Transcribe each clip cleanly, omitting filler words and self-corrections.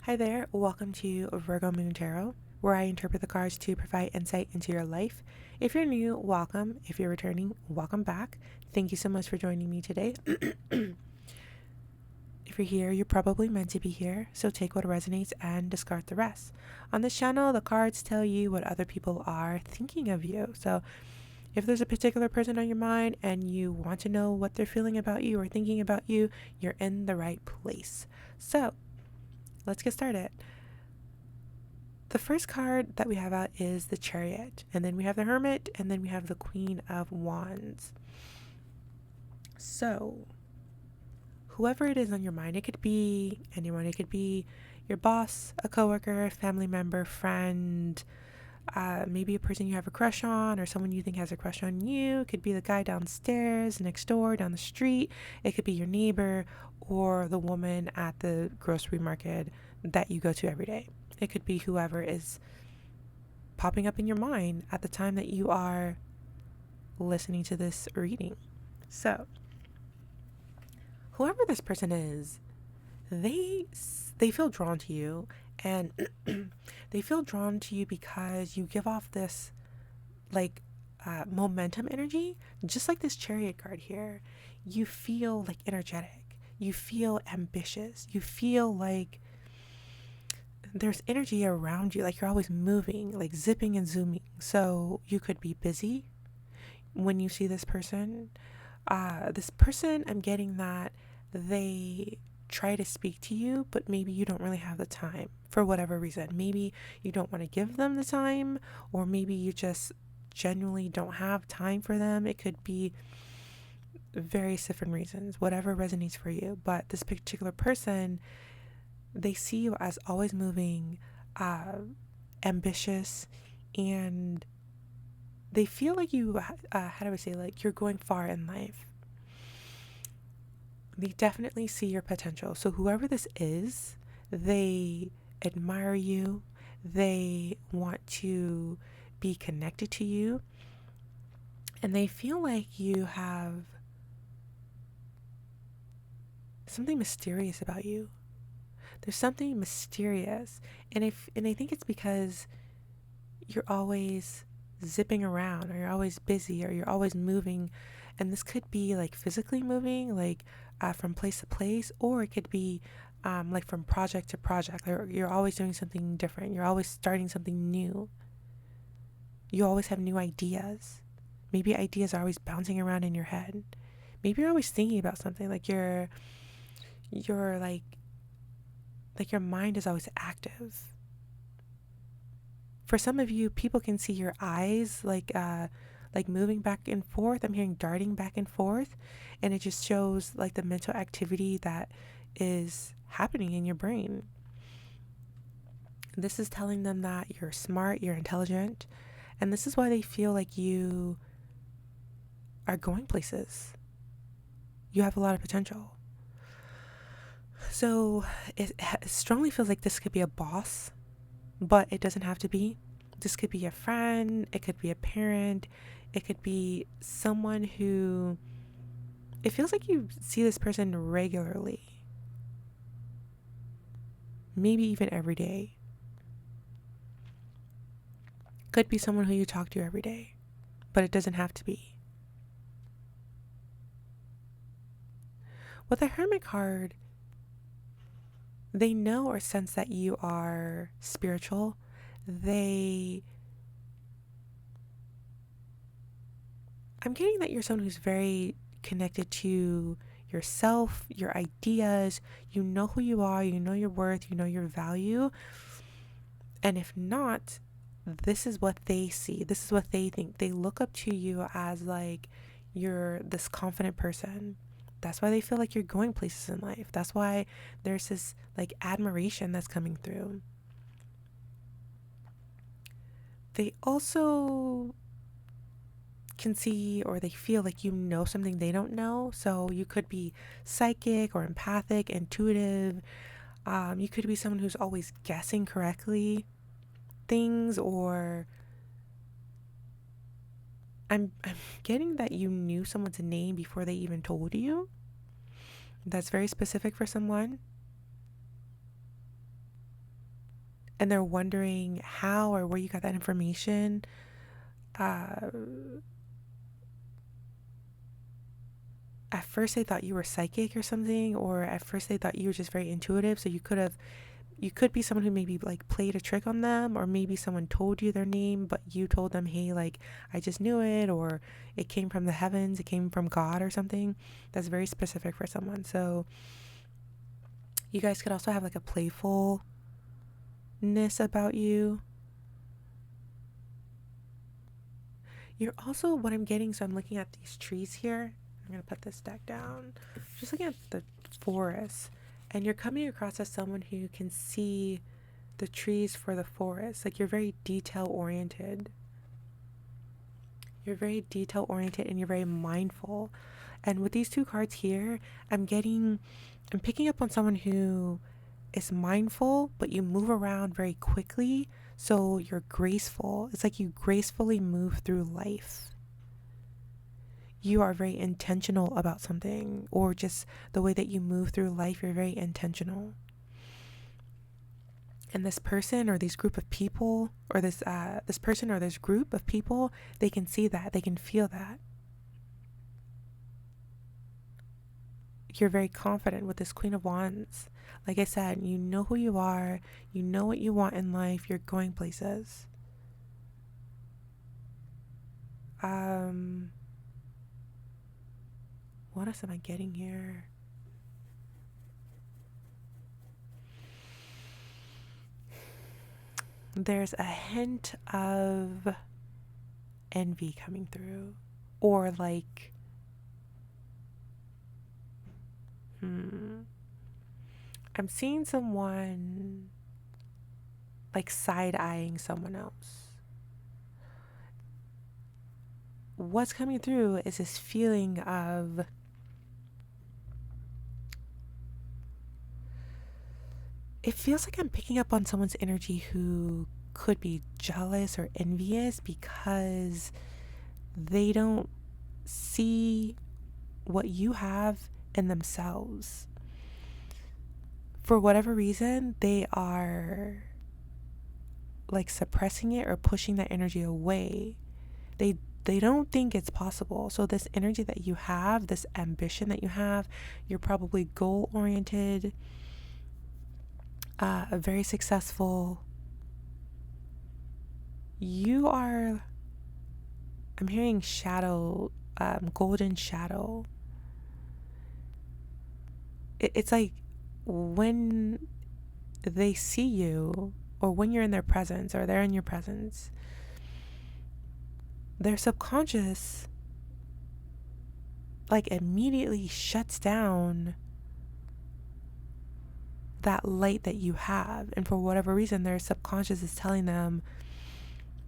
Hi there, welcome to Virgo Moon Tarot, where I interpret the cards to provide insight into your life. If you're new, welcome. If you're returning, welcome back. Thank you so much for joining me today. If you're here, you're probably meant to be here, so take what resonates and discard the rest. On this channel, the cards tell you what other people are thinking of you. So if there's a particular person on your mind and you want to know what they're feeling about you or thinking about you, you're in the right place. So let's get started. The first card that we have out is the Chariot, and then we have the Hermit, and then we have the Queen of Wands. So, whoever it is on your mind, it could be anyone. It could be your boss, a coworker, family member, friend, maybe a person you have a crush on, or someone you think has a crush on you. It could be the guy downstairs, next door, down the street. It could be your neighbor or the woman at the grocery market that you go to every day. It could be whoever is popping up in your mind at the time that you are listening to this reading. So, whoever this person is, they they feel drawn to you, and they feel drawn to you because you give off this like momentum energy, just like this Chariot card here. You feel like energetic. You feel ambitious. You feel like there's energy around you, like you're always moving, like zipping and zooming. So you could be busy when you see this person. This person, I'm getting that they try to speak to you, but maybe you don't really have the time for whatever reason. Maybe you don't want to give them the time, or maybe you just genuinely don't have time for them. It could be various different reasons, whatever resonates for you. But this particular person, they see you as always moving, uh, ambitious, and they feel like you, how do I say, like you're going far in life. They definitely see your potential. So, whoever this is, they admire you, they want to be connected to you, and they feel like you have something mysterious about you. There's something mysterious, and I think it's because you're always zipping around, or you're always busy, or you're always moving. And this could be like physically moving, like from place to place, or it could be like from project to project. Or you're always doing something different. You're always starting something new. You always have new ideas. Maybe ideas are always bouncing around in your head. Maybe you're always thinking about something, like you're like your mind is always active. For some of you, people can see your eyes like moving back and forth. I'm hearing darting back and forth, and it just shows like the mental activity that is happening in your brain. This is telling them that you're smart, you're intelligent, and this is why they feel like you are going places. You have a lot of potential. So it strongly feels like this could be a boss, but it doesn't have to be. This could be a friend, it could be a parent, it could be someone who, it feels like you see this person regularly, maybe even every day. Could be someone who you talk to every day, but it doesn't have to be. With the Hermit card, they know or sense that you are spiritual. They, I'm getting that you're someone who's very connected to yourself, your ideas. You know who you are, you know your worth, you know your value. And if not, this is what they see. This is what they think. They look up to you as like you're this confident person. That's why they feel like you're going places in life. That's why there's this like admiration that's coming through. They also can see, or they feel like you know something they don't know. So you could be psychic or empathic, intuitive. You could be someone who's always guessing correctly things, or I'm getting that you knew someone's name before they even told you. That's very specific for someone. and they're wondering how or where you got that information. Uh, at first they thought you were psychic or something, or at first they thought you were just very intuitive. So you could be someone who maybe like played a trick on them, or maybe someone told you their name, but you told them, hey, like, I just knew it, or it came from the heavens, it came from God or something. That's very specific for someone. So you guys could also have like a playfulness about you. You're also, what I'm getting, so I'm looking at these trees here. I'm going to put this deck down. Just looking at the forest. And you're coming across as someone who can see the trees for the forest. Like, you're very detail oriented. You're very detail oriented and you're very mindful. And with these two cards here, I'm picking up on someone who is mindful, but you move around very quickly. So you're graceful. It's like you gracefully move through life. You are very intentional about something, or just the way that you move through life, you're very intentional. And this person or this group of people, or this person or this group of people, they can see that, they can feel that. You're very confident with this Queen of Wands. Like I said, you know who you are, you know what you want in life, you're going places. What else am I getting here? There's a hint of envy coming through, or like, I'm seeing someone like side-eyeing someone else. What's coming through is this feeling of it feels like I'm picking up on someone's energy who could be jealous or envious because they don't see what you have in themselves. For whatever reason, they are like suppressing it or pushing that energy away. They don't think it's possible. So this energy that you have, this ambition that you have, you're probably goal oriented, very successful. You are, I'm hearing shadow, golden shadow. It's like when they see you, or when you're in their presence, or they're in your presence, their subconscious like immediately shuts down that light that you have. And for whatever reason, their subconscious is telling them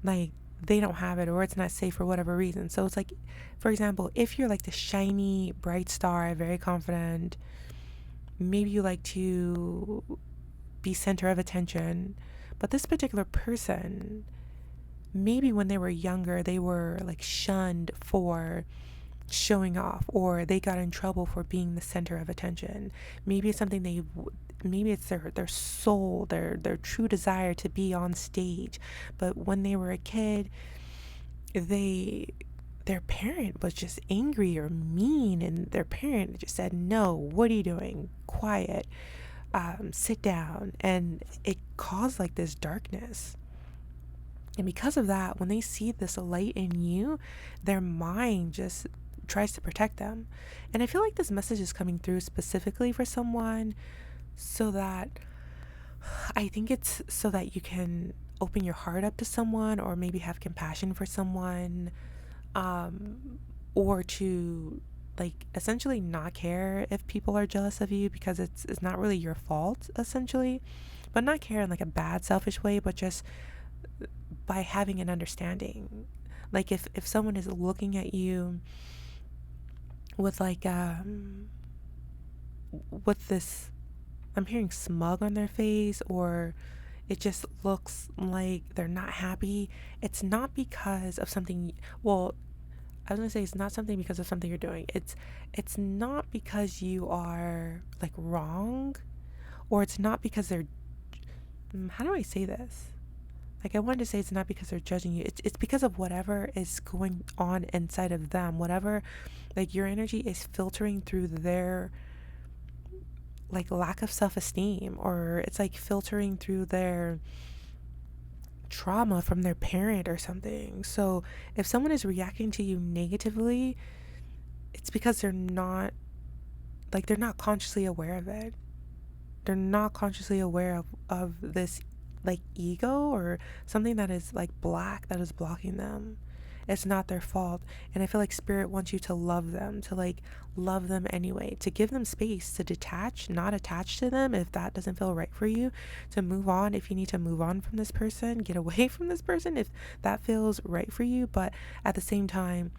like they don't have it, or it's not safe for whatever reason. So it's like, for example, if you're like the shiny bright star, very confident, maybe you like to be center of attention, but this particular person, maybe when they were younger, they were like shunned for showing off, or they got in trouble for being the center of attention. Maybe it's something maybe it's their soul, their true desire to be on stage. But when they were a kid, their parent was just angry or mean, and their parent just said, no, what are you doing? Quiet, sit down. And it caused like this darkness. And because of that, when they see this light in you, their mind just tries to protect them. And I feel like this message is coming through specifically for someone, so that I think it's so that you can open your heart up to someone, or maybe have compassion for someone, or to like essentially not care if people are jealous of you, because it's not really your fault essentially, but not care in like a bad selfish way, but just by having an understanding. Like if someone is looking at you with like with this, I'm hearing smug on their face, or it just looks like they're not happy, it's not because of something, well, I was gonna say it's not something because of something you're doing. It's not because you are like wrong, or it's not because they're how do I say this? Like, I wanted to say it's not because they're judging you. It's because of whatever is going on inside of them. Whatever, like, your energy is filtering through their, like, lack of self-esteem, or it's like filtering through their trauma from their parent or something. So if someone is reacting to you negatively, it's because they're not consciously aware of it. They're not consciously aware of this, like, ego or something that is like black that is blocking them. It's not their fault. And I feel like spirit wants you to love them, to like love them anyway, to give them space to detach, not attach to them if that doesn't feel right for you, to move on if you need to move on from this person, get away from this person if that feels right for you, but at the same time,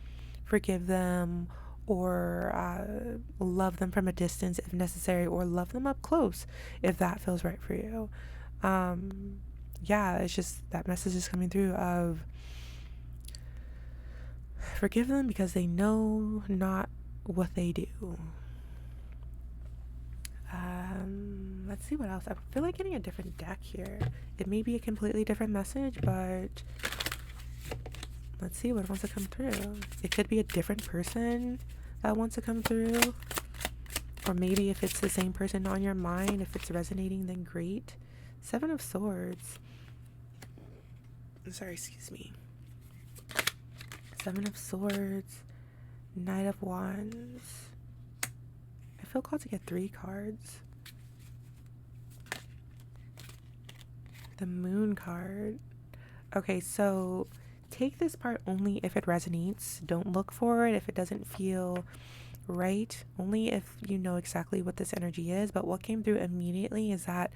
forgive them, or love them from a distance if necessary, or love them up close if that feels right for you. Yeah, it's just that message is coming through of forgive them because they know not what they do. Let's see what else. I feel like getting a different deck here. It may be a completely different message, but let's see what wants to come through. It could be a different person that wants to come through, or maybe if it's the same person on your mind, if it's resonating, then great. Seven of Swords. Sorry, excuse me. Seven of Swords, Knight of Wands. I feel called to get 3 cards. The Moon card. Okay, so take this part only if it resonates. Don't look for it if it doesn't feel right. Only if you know exactly what this energy is. But what came through immediately is that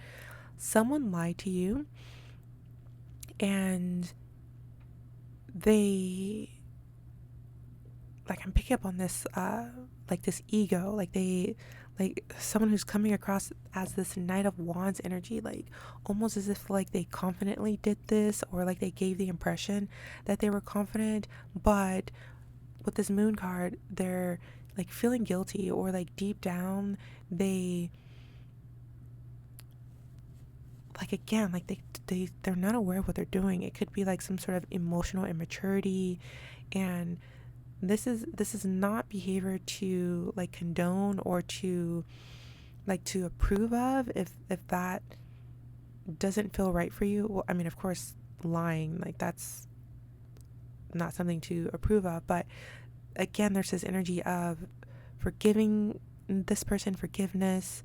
someone lied to you, and they, like, I'm picking up on this like this ego, like someone who's coming across as this Knight of Wands energy, like almost as if like they confidently did this, or like they gave the impression that they were confident, but with this Moon card they're like feeling guilty, or like deep down again, like they're not aware of what they're doing. It could be like some sort of emotional immaturity, and this is not behavior to like condone or to like to approve of. If that doesn't feel right for you, well, I mean, of course, lying, like, that's not something to approve of. But again, there's this energy of forgiving this person, forgiveness,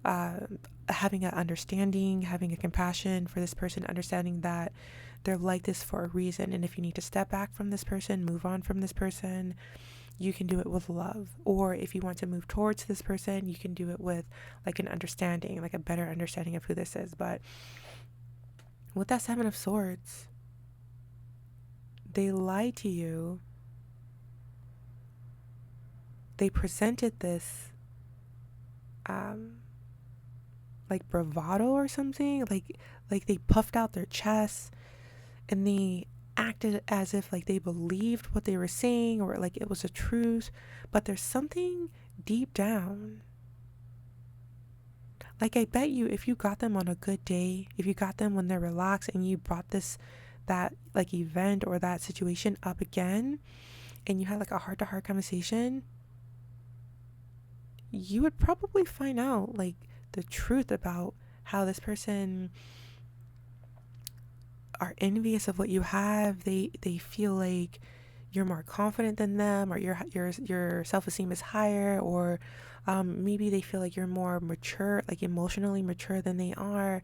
uh, having an understanding, having a compassion for this person, understanding that they're like this for a reason. And if you need to step back from this person, move on from this person, you can do it with love. Or if you want to move towards this person, you can do it with like an understanding, like a better understanding of who this is. But with that Seven of Swords, they lied to you. They presented this like bravado or something, like they puffed out their chests, and they acted as if like they believed what they were saying, or like it was a truth. But there's something deep down, like, I bet you if you got them on a good day, if you got them when they're relaxed, and you brought that like event or that situation up again, and you had like a heart-to-heart conversation, you would probably find out like the truth about how this person are envious of what you have. They feel like you're more confident than them, or your self-esteem is higher, or maybe they feel like you're more mature, like emotionally mature than they are,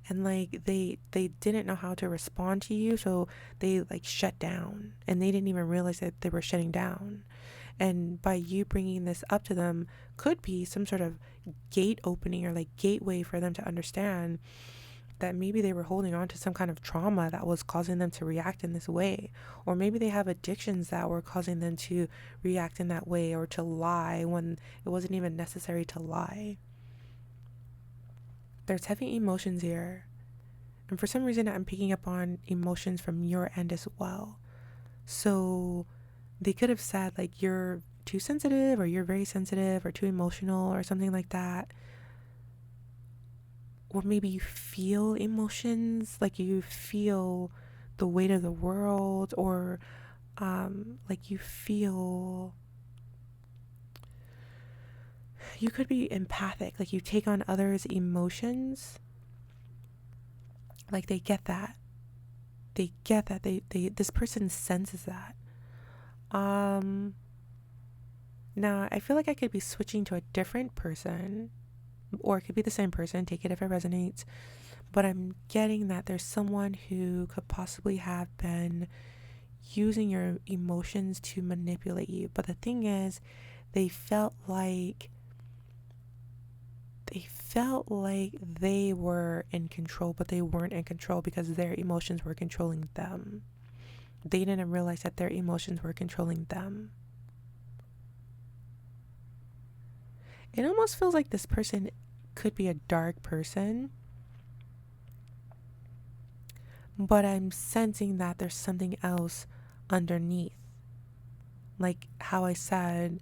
and like they didn't know how to respond to you, so they like shut down, and they didn't even realize that they were shutting down. And by you bringing this up to them could be some sort of gate opening, or like gateway for them to understand that maybe they were holding on to some kind of trauma that was causing them to react in this way. Or maybe they have addictions that were causing them to react in that way, or to lie when it wasn't even necessary to lie. There's heavy emotions here. And for some reason, I'm picking up on emotions from your end as well. So they could have said like you're too sensitive, or you're very sensitive, or too emotional, or something like that. or maybe you feel emotions, like you feel the weight of the world, or like you could be empathic, like you take on others' emotions. Like they get that. This person senses that. Um, Now I feel like I could be switching to a different person, or it could be the same person, take it if it resonates. But I'm getting that there's someone who could possibly have been using your emotions to manipulate you. But the thing is, they felt like they were in control, but they weren't in control because their emotions were controlling them. They didn't realize that their emotions were controlling them. It almost feels like this person could be a dark person, but I'm sensing that there's something else underneath. Like how I said,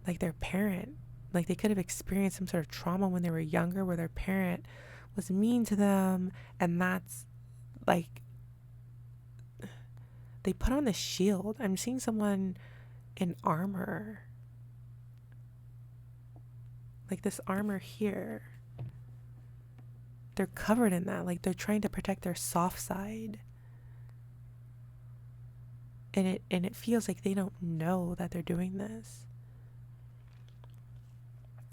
like their parent, like they could have experienced some sort of trauma when they were younger where their parent was mean to them, and that's like they put on this shield. I'm seeing someone in armor, like this armor here. They're covered in that, like they're trying to protect their soft side. And it feels like they don't know that they're doing this.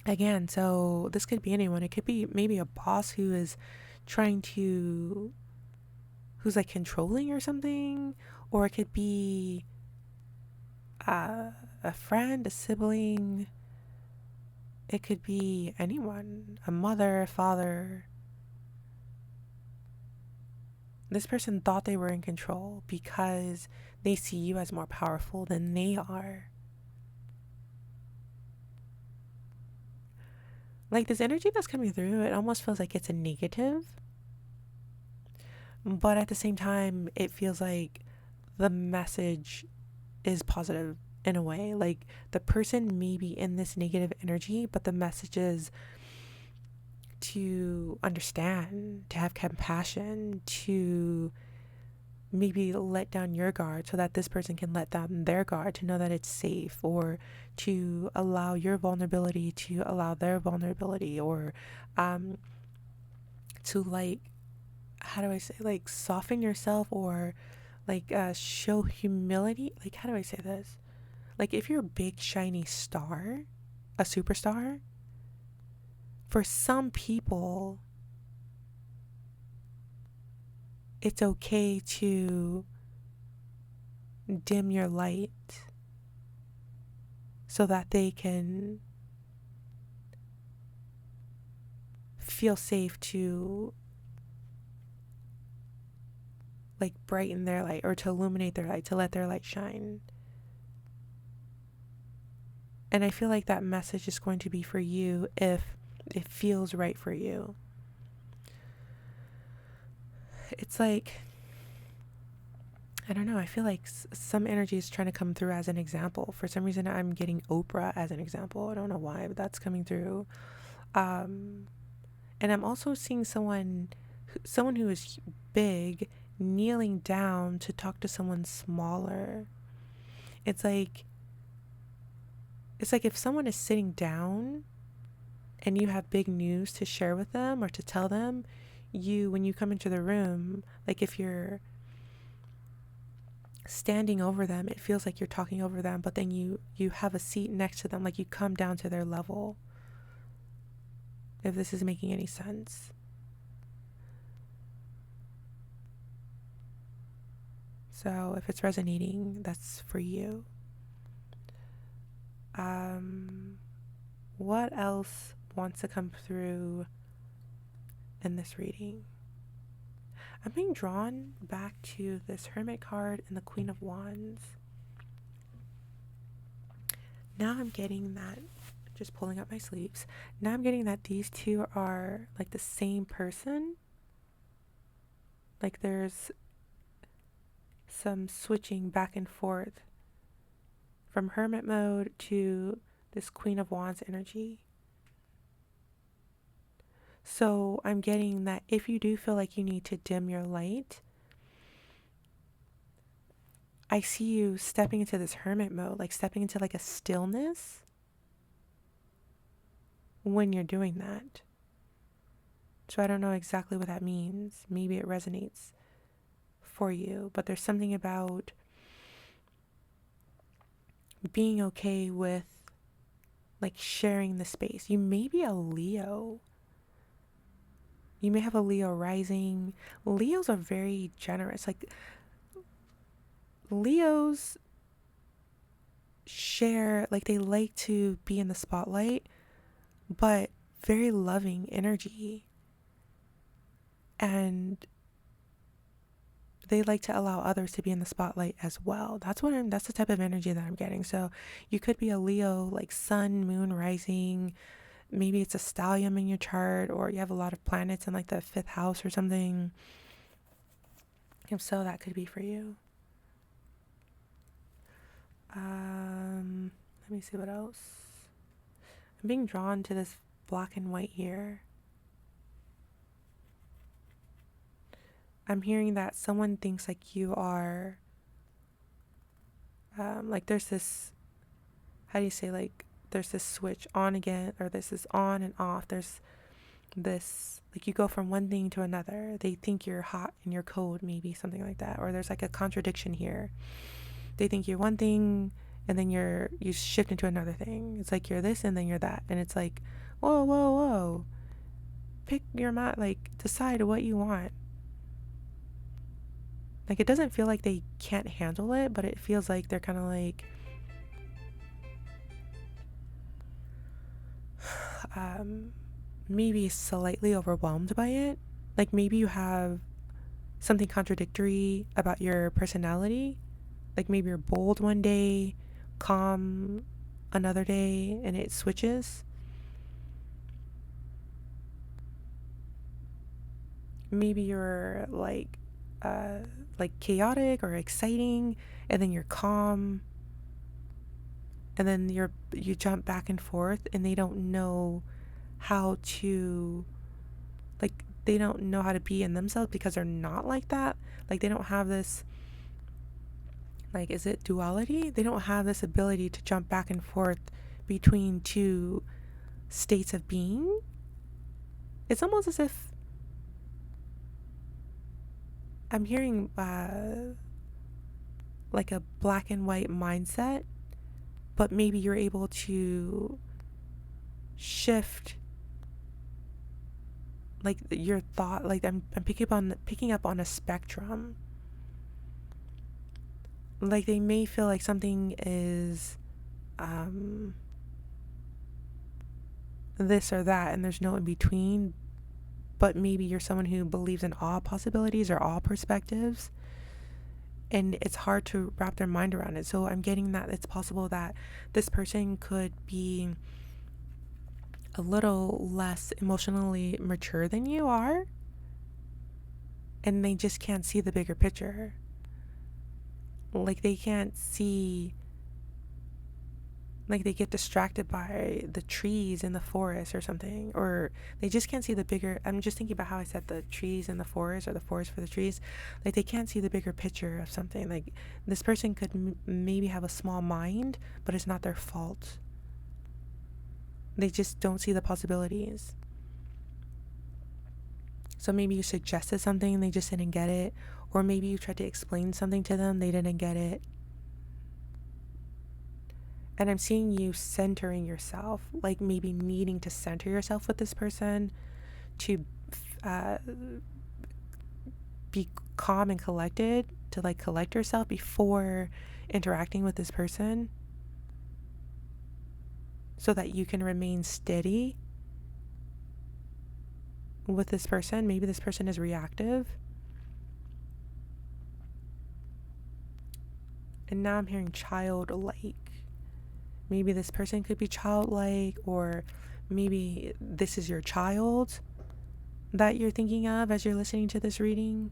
Again, so this could be anyone. It could be maybe a boss who is who's like controlling or something, or it could be a friend, a sibling. It could be anyone, a mother, a father. This person thought they were in control because they see you as more powerful than they are. Like this energy that's coming through, it almost feels like it's a negative, but at the same time, it feels like the message is positive in a way. Like the person may be in this negative energy, but the message is to understand, to have compassion, to maybe let down your guard so that this person can let down their guard, to know that it's safe, or to allow your vulnerability to allow their vulnerability, or to like, how do I say, like soften yourself, or like show humility. Like, how do I say this? Like if you're a big shiny star, a superstar, for some people it's okay to dim your light so that they can feel safe to like brighten their light, or to illuminate their light, to let their light shine. And I feel like that message is going to be for you if it feels right for you. It's like, I don't know, I feel like some energy is trying to come through as an example. For some reason, I'm getting Oprah as an example. I don't know why, but that's coming through. And I'm also seeing someone who is big kneeling down to talk to someone smaller. It's like if someone is sitting down and you have big news to share with them or to tell them, when you come into the room, like if you're standing over them, it feels like you're talking over them, but then you have a seat next to them, like you come down to their level. If this is making any sense. So if it's resonating, that's for you. What else wants to come through in this reading? I'm being drawn back to this Hermit card and the Queen of Wands. Now I'm getting that, just pulling up my sleeves. Now I'm getting that these two are like the same person. Like there's some switching back and forth from Hermit mode to this Queen of Wands energy. So I'm getting that if you do feel like you need to dim your light, I see you stepping into this hermit mode, like stepping into like a stillness when you're doing that. So I don't know exactly what that means. Maybe it resonates for you, but there's something about being okay with like sharing the space. You may be a Leo. You may have a Leo rising. Leos are very generous. Like Leos share, like they like to be in the spotlight, but very loving energy. And they like to allow others to be in the spotlight as well. That's the type of energy that I'm getting. So you could be a Leo, like sun, moon, rising. Maybe it's a stellium in your chart, or you have a lot of planets in like the fifth house or something. If so, that could be for you. Let me see what else. I'm being drawn to this black and white here. I'm hearing that someone thinks like you are, like there's this, how do you say, like there's this switch on again, or this is on and off. There's this, like you go from one thing to another. They think you're hot and you're cold, maybe something like that. Or there's like a contradiction here. They think you're one thing and then you shift into another thing. It's like you're this and then you're that. And it's like, whoa, whoa, whoa. Pick your mind, like decide what you want. Like it doesn't feel like they can't handle it, but it feels like they're kind of like maybe slightly overwhelmed by it. Like maybe you have something contradictory about your personality. Like maybe you're bold one day, calm another day, and it switches. Maybe you're like chaotic or exciting, and then you're calm, and then you jump back and forth, and they don't know how to, like they don't know how to be in themselves because they're not like that. Like they don't have this, like, is it duality? They don't have this ability to jump back and forth between two states of being. It's almost as if I'm hearing like a black and white mindset, but maybe you're able to shift like your thought. Like I'm picking up on a spectrum. Like they may feel like something is this or that and there's no in between, but maybe you're someone who believes in all possibilities or all perspectives, and it's hard to wrap their mind around it. So I'm getting that it's possible that this person could be a little less emotionally mature than you are, and they just can't see the bigger picture. Like they can't see, like they get distracted by the trees in the forest or something, or they just can't see the bigger. I'm just thinking about how I said the trees in the forest, or the forest for the trees. Like they can't see the bigger picture of something. Like this person could maybe have a small mind, but it's not their fault. They just don't see the possibilities. So maybe you suggested something and they just didn't get it, or maybe you tried to explain something to them, they didn't get it. And I'm seeing you centering yourself, like maybe needing to center yourself with this person to be calm and collected, to like collect yourself before interacting with this person, so that you can remain steady with this person. Maybe this person is reactive. And now I'm hearing childlike. Maybe this person could be childlike, or maybe this is your child that you're thinking of as you're listening to this reading.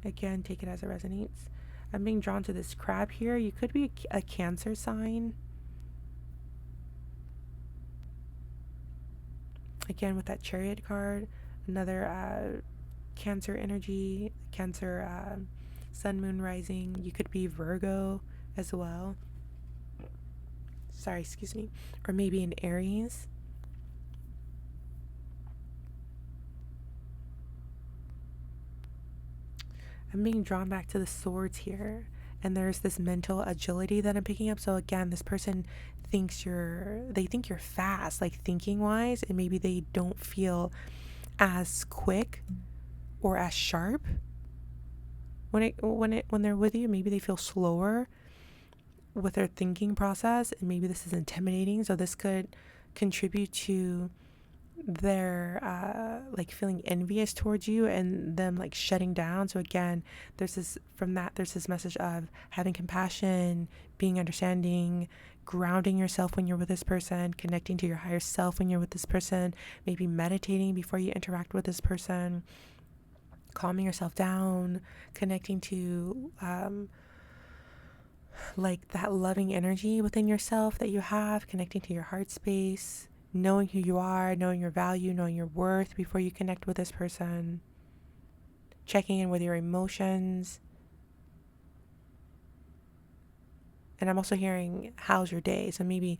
Again, take it as it resonates. I'm being drawn to this crab here. You could be a Cancer sign. Again, with that Chariot card, another Cancer energy, Cancer, Sun, Moon, Rising. You could be Virgo as well. Sorry, excuse me. Or maybe an Aries. I'm being drawn back to the swords here. And there's this mental agility that I'm picking up. So again, this person they think you're fast, like thinking wise, and maybe they don't feel as quick or as sharp when they're with you. Maybe they feel slower with their thinking process, and maybe this is intimidating. So this could contribute to their like feeling envious towards you and them like shutting down. So again, there's this message of having compassion, being understanding, grounding yourself when you're with this person, connecting to your higher self when you're with this person, maybe meditating before you interact with this person, calming yourself down, connecting to like that loving energy within yourself that you have, connecting to your heart space, knowing who you are, knowing your value, knowing your worth before you connect with this person, checking in with your emotions. And I'm also hearing, how's your day? So maybe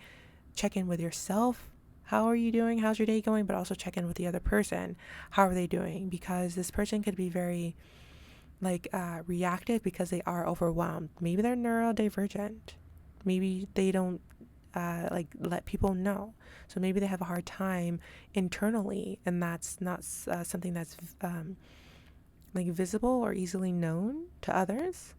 check in with yourself. How are you doing? How's your day going? But also check in with the other person. How are they doing? Because this person could be very reactive because they are overwhelmed. Maybe they're neurodivergent. Maybe they don't let people know. So maybe they have a hard time internally, and that's not something that's visible or easily known to others.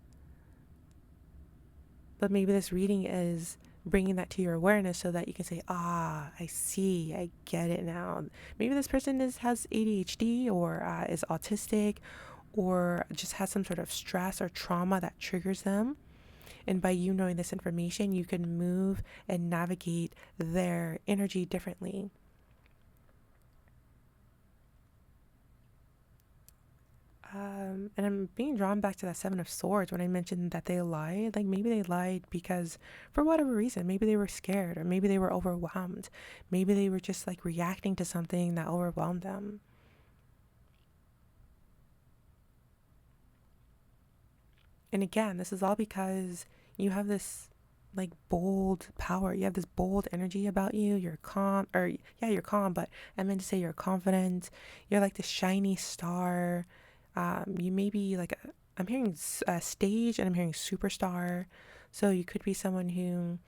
But maybe this reading is bringing that to your awareness so that you can say, I see, I get it now. Maybe this person has ADHD or is autistic or just has some sort of stress or trauma that triggers them. And by you knowing this information, you can move and navigate their energy differently. And I'm being drawn back to that Seven of Swords when I mentioned that they lied. Like maybe they lied because for whatever reason, maybe they were scared or maybe they were overwhelmed. Maybe they were just reacting to something that overwhelmed them. And again, this is all because you have this bold power. You have this bold energy about you. You're calm, or yeah, you're calm, but I meant to say you're confident. You're like the shiny star. You may be I'm hearing stage and I'm hearing superstar. So you could be someone who,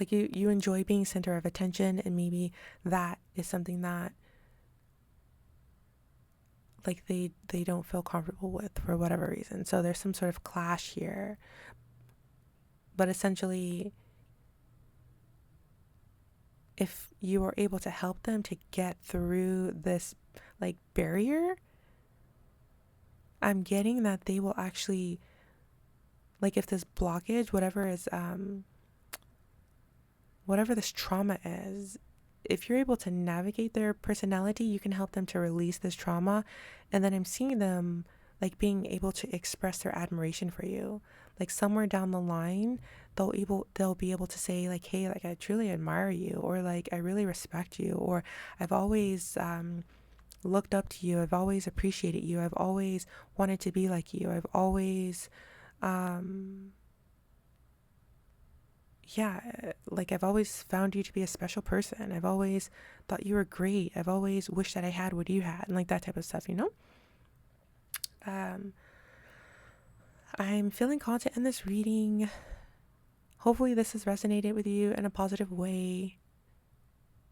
you enjoy being center of attention, and maybe that is something that they don't feel comfortable with for whatever reason. So there's some sort of clash here. But essentially, if you are able to help them to get through this barrier, I'm getting that they will actually, if this blockage, whatever this trauma is, if you're able to navigate their personality, you can help them to release this trauma. And then I'm seeing them being able to express their admiration for you. Somewhere down the line, they'll be able to say hey, I truly admire you, or I really respect you, or I've always looked up to you, I've always appreciated you, I've always wanted to be like you, I've always I've always found you to be a special person. I've always thought you were great. I've always wished that I had what you had, and that type of stuff, I'm feeling called to end this reading. Hopefully this has resonated with you in a positive way.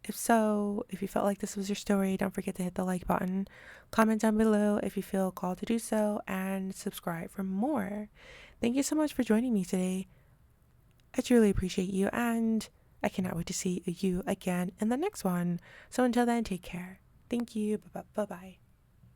If so, if you felt like this was your story, don't forget to hit the like button, comment down below if you feel called to do so, and subscribe for more. Thank you so much for joining me today. I truly appreciate you, and I cannot wait to see you again in the next one. So until then, take care. Thank you. Bye-bye.